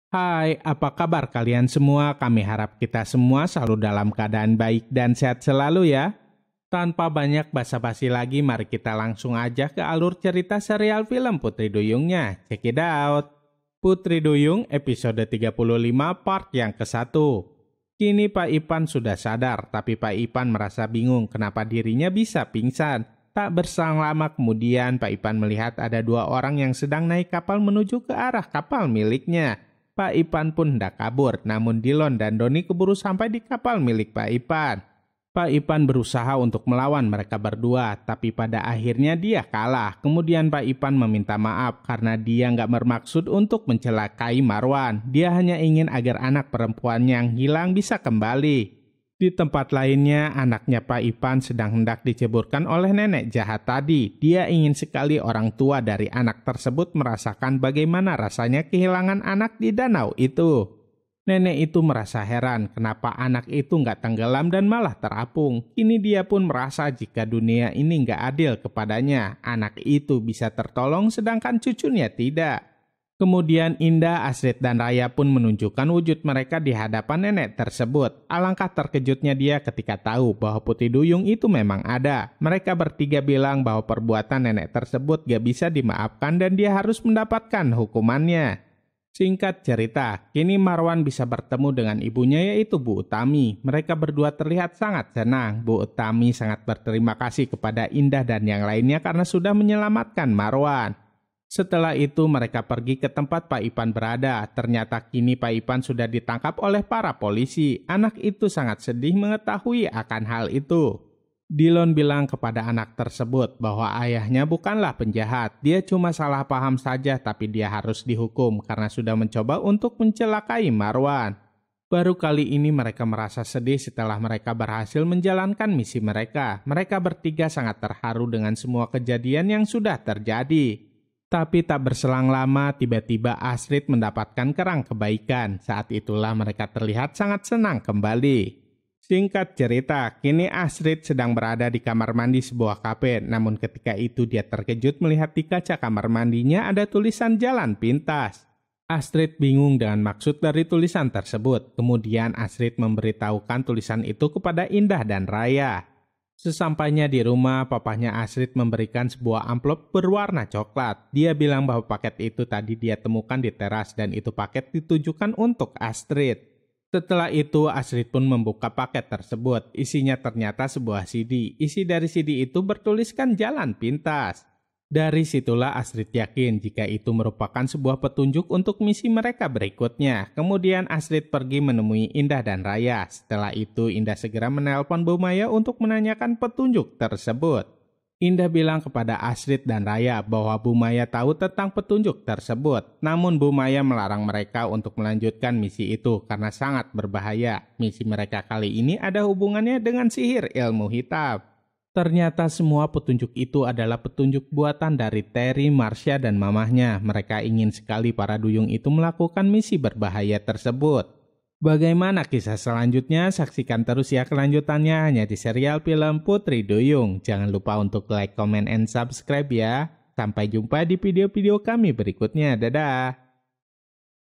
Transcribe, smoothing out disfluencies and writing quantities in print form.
Hai, apa kabar kalian semua? Kami harap kita semua selalu dalam keadaan baik dan sehat selalu ya. Tanpa banyak basa-basi lagi, mari kita langsung aja ke alur cerita serial film Putri Duyungnya. Check it out. Putri Duyung episode 35 part yang ke-1. Kini Pak Ipan sudah sadar, tapi Pak Ipan merasa bingung kenapa dirinya bisa pingsan. Tak berselang lama kemudian Pak Ipan melihat ada dua orang yang sedang naik kapal menuju ke arah kapal miliknya. Pak Ipan pun hendak kabur, namun Dilon dan Doni keburu sampai di kapal milik Pak Ipan. Pak Ipan berusaha untuk melawan mereka berdua, tapi pada akhirnya dia kalah. Kemudian Pak Ipan meminta maaf karena dia nggak bermaksud untuk mencelakai Marwan. Dia hanya ingin agar anak perempuan yang hilang bisa kembali. Di tempat lainnya, anaknya Pak Ipan sedang hendak diceburkan oleh nenek jahat tadi. Dia ingin sekali orang tua dari anak tersebut merasakan bagaimana rasanya kehilangan anak di danau itu. Nenek itu merasa heran kenapa anak itu nggak tenggelam dan malah terapung. Kini dia pun merasa jika dunia ini nggak adil kepadanya. Anak itu bisa tertolong sedangkan cucunya tidak. Kemudian Indah, Astrid, dan Raya pun menunjukkan wujud mereka di hadapan nenek tersebut. Alangkah terkejutnya dia ketika tahu bahwa Putri Duyung itu memang ada. Mereka bertiga bilang bahwa perbuatan nenek tersebut gak bisa dimaafkan dan dia harus mendapatkan hukumannya. Singkat cerita, kini Marwan bisa bertemu dengan ibunya yaitu Bu Utami. Mereka berdua terlihat sangat senang. Bu Utami sangat berterima kasih kepada Indah dan yang lainnya karena sudah menyelamatkan Marwan. Setelah itu mereka pergi ke tempat Pak Ipan berada. Ternyata kini Pak Ipan sudah ditangkap oleh para polisi. Anak itu sangat sedih mengetahui akan hal itu. Dilon bilang kepada anak tersebut bahwa ayahnya bukanlah penjahat. Dia cuma salah paham saja tapi dia harus dihukum karena sudah mencoba untuk mencelakai Marwan. Baru kali ini mereka merasa sedih setelah mereka berhasil menjalankan misi mereka. Mereka bertiga sangat terharu dengan semua kejadian yang sudah terjadi. Tapi tak berselang lama tiba-tiba Astrid mendapatkan kerang kebaikan. Saat itulah mereka terlihat sangat senang kembali. Singkat cerita, kini Astrid sedang berada di kamar mandi sebuah kafe. Namun ketika itu dia terkejut melihat di kaca kamar mandinya ada tulisan jalan pintas. Astrid bingung dengan maksud dari tulisan tersebut. Kemudian Astrid memberitahukan tulisan itu kepada Indah dan Raya. Sesampainya di rumah, papahnya Astrid memberikan sebuah amplop berwarna coklat. Dia bilang bahwa paket itu tadi dia temukan di teras dan itu paket ditujukan untuk Astrid. Setelah itu, Astrid pun membuka paket tersebut. Isinya ternyata sebuah CD. Isi dari CD itu bertuliskan jalan pintas. Dari situlah Astrid yakin jika itu merupakan sebuah petunjuk untuk misi mereka berikutnya. Kemudian Astrid pergi menemui Indah dan Raya. Setelah itu, Indah segera menelpon Bu Maya untuk menanyakan petunjuk tersebut. Indah bilang kepada Astrid dan Raya bahwa Bu Maya tahu tentang petunjuk tersebut. Namun Bu Maya melarang mereka untuk melanjutkan misi itu karena sangat berbahaya. Misi mereka kali ini ada hubungannya dengan sihir ilmu hitam. Ternyata semua petunjuk itu adalah petunjuk buatan dari Terry, Marsha, dan mamahnya. Mereka ingin sekali para duyung itu melakukan misi berbahaya tersebut. Bagaimana kisah selanjutnya? Saksikan terus ya kelanjutannya hanya di serial film Putri Duyung. Jangan lupa untuk like, comment, and subscribe ya. Sampai jumpa di video-video kami berikutnya. Dadah!